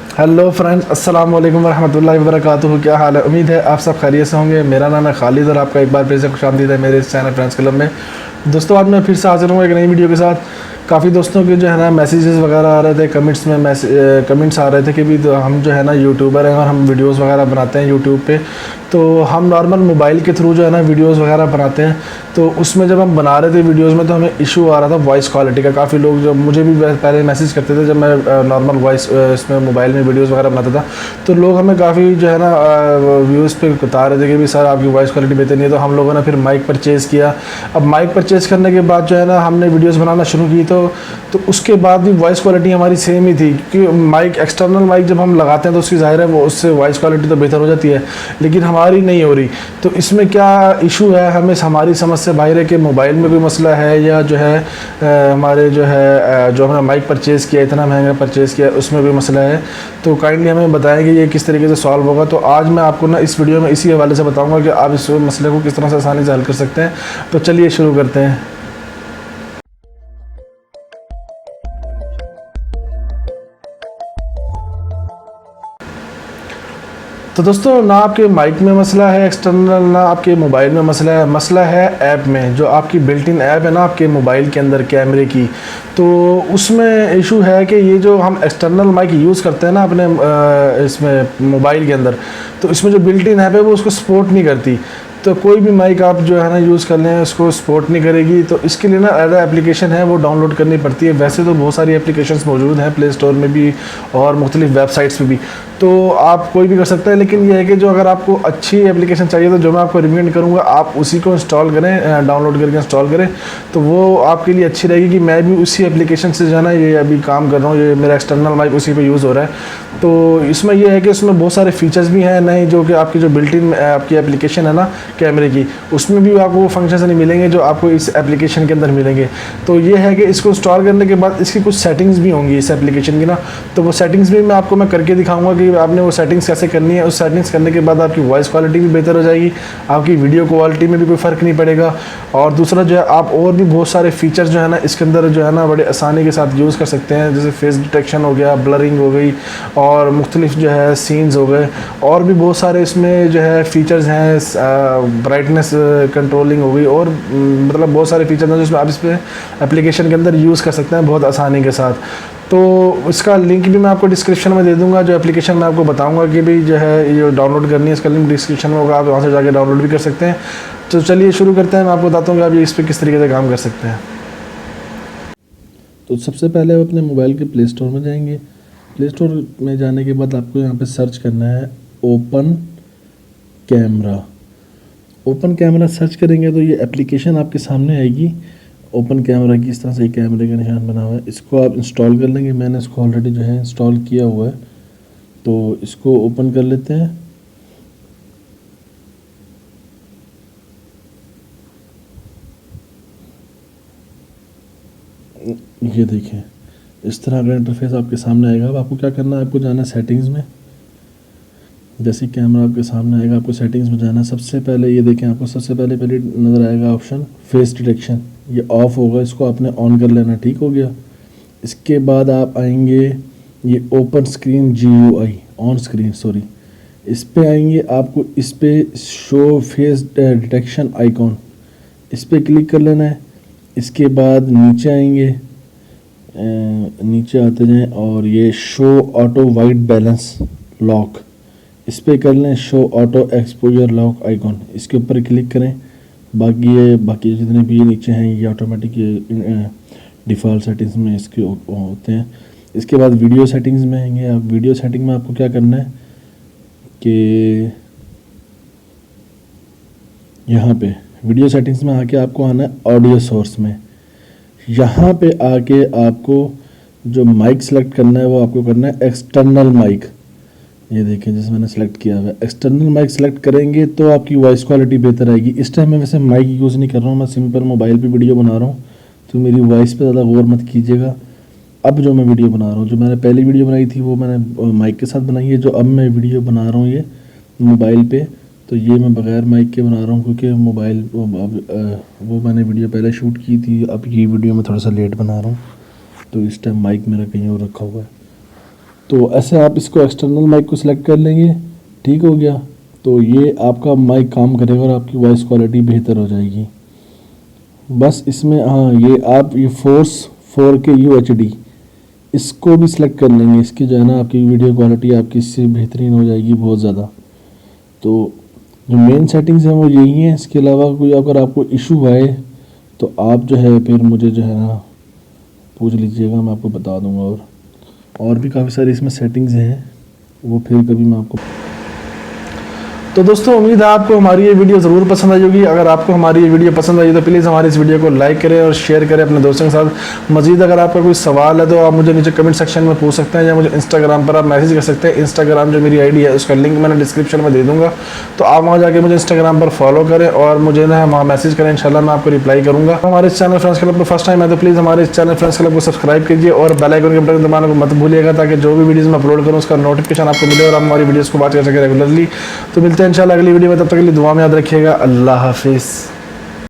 Hello friends, अस्सलाम वालेकुम वरहमतुल्लाहि वबरकातुहू। क्या हाल है? उम्मीद है आप सब खैरियत से होंगे। मेरा नाम है खालिद और आपका एक बार फिर से खुशामदीद है मेरे इस चैनल फ्रेंड्स क्लब में। दोस्तों, आज मैं फिर से हाजिर हूँ एक नई वीडियो के साथ। काफ़ी दोस्तों के जो है ना मैसेजेस वगैरह आ रहे थे, कमेंट्स आ रहे थे कि भी तो हम जो है ना यूट्यूबर हैं और हम वीडियोस वगैरह बनाते हैं यूट्यूब पे। तो हम नॉर्मल मोबाइल के थ्रू जो है ना वीडियोस वगैरह बनाते हैं। तो उसमें जब हम बना रहे थे वीडियोस में तो हमें इशू आ रहा था वॉइस क्वालिटी का। काफ़ी लोग जो मुझे भी पहले मैसेज करते थे जब मैं नॉर्मल वॉइस इसमें मोबाइल में वीडियोस वगैरह बनाता था, तो लोग हमें काफ़ी जो है ना व्यूज़ पे बता रहे थे कि भी सर आपकी वॉइस क्वालिटी बेहतर नहीं है। तो हम लोगों ने फिर माइक परचेज़ किया। अब माइक परचेज़ करने के बाद जो है ना हमने वीडियोस बनाना शुरू की तो उसके बाद भी वॉइस क्वालिटी हमारी सेम ही थी, क्योंकि माइक एक्सटर्नल माइक जब हम लगाते हैं तो उसकी ज़ाहिर है वो उससे वॉइस क्वालिटी तो बेहतर हो जाती है, लेकिन हमारी नहीं हो रही। तो इसमें क्या इशू है, हमें हमारी समझ से बाहर है कि मोबाइल में कोई मसला है या जो है हमारे जो है जो हमने माइक परचेज़ किया, इतना महंगा परचेज़ किया, उसमें कोई मसला है। तो काइंडली हमें बताएं कि ये किस तरीके से सॉल्व होगा। तो आज मैं आपको ना इस वीडियो में इसी हवाले से बताऊंगा कि आप इस मसले को किस तरह से आसानी से हल कर सकते हैं। तो चलिए शुरू करते हैं। तो दोस्तों, ना आपके माइक में मसला है एक्सटर्नल, ना आपके मोबाइल में मसला है ऐप में। जो आपकी बिल्ट इन ऐप है ना आपके मोबाइल के अंदर कैमरे की, तो उसमें इशू है कि ये जो हम एक्सटर्नल माइक यूज़ करते हैं ना अपने इसमें मोबाइल के अंदर, तो इसमें जो बिल्ट इन ऐप है वो उसको सपोर्ट नहीं करती। तो कोई भी माइक आप जो है ना यूज़ कर लें उसको सपोर्ट नहीं करेगी। तो इसके लिए ना अलग एप्लीकेशन है वो डाउनलोड करनी पड़ती है। वैसे तो बहुत सारी एप्लीकेशंस मौजूद हैं प्ले स्टोर में भी और मुख्तलिफ वेबसाइट्स पे भी, तो आप कोई भी कर सकते हैं। लेकिन ये है कि जो अगर आपको अच्छी एप्लीकेशन चाहिए तो जो मैं आपको रिकमेंड करूँगा आप उसी को इंस्टॉल करें, डाउनलोड करके इंस्टॉल करें, तो वो आपके लिए अच्छी रहेगी। कि मैं भी उसी एप्लीकेशन से जो है ना ये अभी काम कर रहा हूँ, ये मेरा एक्सटर्नल माइक उसी पे यूज़ हो रहा है। तो इसमें यह है कि इसमें बहुत सारे फीचर्स भी हैं नए, जो कि आपकी जो बिल्ट इन आपकी एप्लीकेशन है ना कैमरे की, उसमें भी आपको वो फंक्शंस नहीं मिलेंगे जो आपको इस एप्लीकेशन के अंदर मिलेंगे। तो ये है कि इसको इंस्टॉल करने के बाद इसकी कुछ सेटिंग्स भी होंगी इस एप्लीकेशन की ना, तो वो सेटिंग्स भी मैं करके दिखाऊंगा कि आपने वो सेटिंग्स कैसे करनी है। उस सेटिंग्स करने के बाद आपकी वॉइस क्वालिटी भी बेहतर हो जाएगी, आपकी वीडियो क्वालिटी में भी कोई फ़र्क नहीं पड़ेगा। और दूसरा जो है आप और भी बहुत सारे फीचर्स जो है ना इसके अंदर जो है ना बड़े आसानी के साथ यूज़ कर सकते हैं, जैसे फेस डिटेक्शन हो गया, ब्लरिंग हो गई और मुख्तलिफ जो है सीन्स हो गए, और भी बहुत सारे इसमें जो है फीचर्स हैं, ब्राइटनेस कंट्रोलिंग हो गई, और मतलब बहुत सारे फीचर्स हैं जिसमें आप इस पर एप्लीकेशन के अंदर यूज़ कर सकते हैं बहुत आसानी के साथ। तो इसका लिंक भी मैं आपको डिस्क्रिप्शन में दे दूंगा। जो एप्लीकेशन मैं आपको बताऊंगा कि भाई जो है ये डाउनलोड करनी है, इसका लिंक डिस्क्रिप्शन में होगा, आप वहाँ से जाके डाउनलोड भी कर सकते हैं। तो चलिए शुरू करते हैं। मैं आपको बताता हूँ कि आप ये इस पर किस तरीके से काम कर सकते हैं। तो सबसे पहले आप अपने मोबाइल के प्ले स्टोर में जाएंगे। प्ले स्टोर में जाने के बाद आपको यहाँ पे सर्च करना है open camera. Open camera search करेंगे तो ये एप्लीकेशन आपके सामने आएगी। ओपन कैमरा की इस तरह से कैमरे का निशान बना हुआ है, इसको आप इंस्टॉल कर लेंगे। मैंने इसको ऑलरेडी जो है इंस्टॉल किया हुआ है, तो इसको ओपन कर लेते हैं। ये देखें, इस तरह का इंटरफेस आपके सामने आएगा। अब आपको क्या करना है, आपको जाना है सेटिंग्स में। जैसे कैमरा आपके सामने आएगा आपको सेटिंग्स में जाना है। सबसे पहले ये देखें, आपको सबसे पहले नज़र आएगा ऑप्शन फेस डिटेक्शन, ये ऑफ होगा, इसको आपने ऑन कर लेना। ठीक हो गया। इसके बाद आप आएंगे ये open screen GUI on screen sorry, इस पे आएंगे। आपको इस पे शो फेस डिटेक्शन आइकॉन, इस पे क्लिक कर लेना है। इसके बाद नीचे आएंगे, नीचे आते जाएं और ये show auto white balance lock, इस पर कर लें। Show auto exposure lock icon, इसके ऊपर क्लिक करें। बाकी जितने भी नीचे हैं ये ऑटोमेटिक डिफ़ॉल्ट सेटिंग्स में इसके होते हैं। इसके बाद वीडियो सेटिंग्स में आएंगे आप। वीडियो सेटिंग में आपको क्या करना है कि यहाँ पे वीडियो सेटिंग्स में आके आपको आना है ऑडियो सोर्स में। यहाँ पे आके आपको जो माइक सेलेक्ट करना है वो आपको करना है एक्सटर्नल माइक। ये देखें जैसे मैंने सेलेक्ट किया हुआ है, एक्सटर्नल माइक सेलेक्ट करेंगे तो आपकी वॉइस क्वालिटी बेहतर आएगी। इस टाइम मैं वैसे माइक यूज़ नहीं कर रहा हूँ, मैं सिंपल मोबाइल पे वीडियो बना रहा हूँ, तो मेरी वॉइस पे ज़्यादा गौर मत कीजिएगा। अब जो मैं वीडियो बना रहा हूँ, जो मैंने पहली वीडियो बनाई थी वो मैंने माइक के साथ बनाई है। जो अब मैं वीडियो बना रहा हूँ ये मोबाइल पे, तो ये मैं बग़ैर माइक के बना रहा हूँ, क्योंकि मोबाइल वो मैंने वीडियो पहले शूट की थी, अब ये वीडियो मैं थोड़ा सा लेट बना रहा हूँ, तो इस टाइम माइक मेरा कहीं और रखा हुआ है। तो ऐसे आप इसको एक्सटर्नल माइक को सिलेक्ट कर लेंगे, ठीक हो गया। तो ये आपका माइक काम करेगा और आपकी वॉइस क्वालिटी बेहतर हो जाएगी। बस इसमें हाँ ये आप ये फोर्स 4K UHD इसको भी सिलेक्ट कर लेंगे। इसकी जो है ना आपकी वीडियो क्वालिटी आपकी इससे बेहतरीन हो जाएगी बहुत ज़्यादा। तो जो मेन सेटिंग्स हैं वो यही हैं। इसके अलावा कोई अगर आपको इशू आए तो आप जो है फिर मुझे जो है ना पूछ लीजिएगा, मैं आपको बता दूंगा। और भी काफ़ी सारी इसमें सेटिंग्स हैं, वो फिर कभी मैं आपको। तो दोस्तों उम्मीद है आपको हमारी ये वीडियो ज़रूर पसंद आई होगी। अगर आपको हमारी ये वीडियो पसंद आई तो प्लीज़ हमारी इस वीडियो को लाइक करें और शेयर करें अपने दोस्तों के साथ। मज़ीद अगर आपका कोई सवाल है तो आप मुझे नीचे कमेंट सेक्शन में पूछ सकते हैं या मुझे इंस्टाग्राम पर आप मैसेज कर सकते हैं। इंस्टाग्राम जो मेरी आईडी है उसका लिंक मैंने डिस्क्रिप्शन में दे दूँगा, तो आप वहाँ जाके मुझे इंस्टाग्राम पर फॉलो करें और मुझे ना वहाँ मैसेज करें, इंशाल्लाह मैं आपको रिप्लाई करूँगा। हमारे इस चैनल फ्रेंड्स क्लब पर फर्स्ट टाइम है तो प्लीज़ हमारे इस चैनल फ्रेंड्स क्लब को सब्सक्राइब कीजिए और बेल आइकन के बटन दबाना को मत भूलिएगा, ताकि जो भी वीडियोज़ मैं अपलोड करूँ उसका नोटिफिकेशन आपको मिले और आप हमारी वीडियोज़ को वॉच कर सकें रेगुलरली। तो मिलते हैं इंशाल्लाह अगली वीडियो में, तब तक के लिए दुआ में याद रखिएगा। अल्लाह हाफिज़।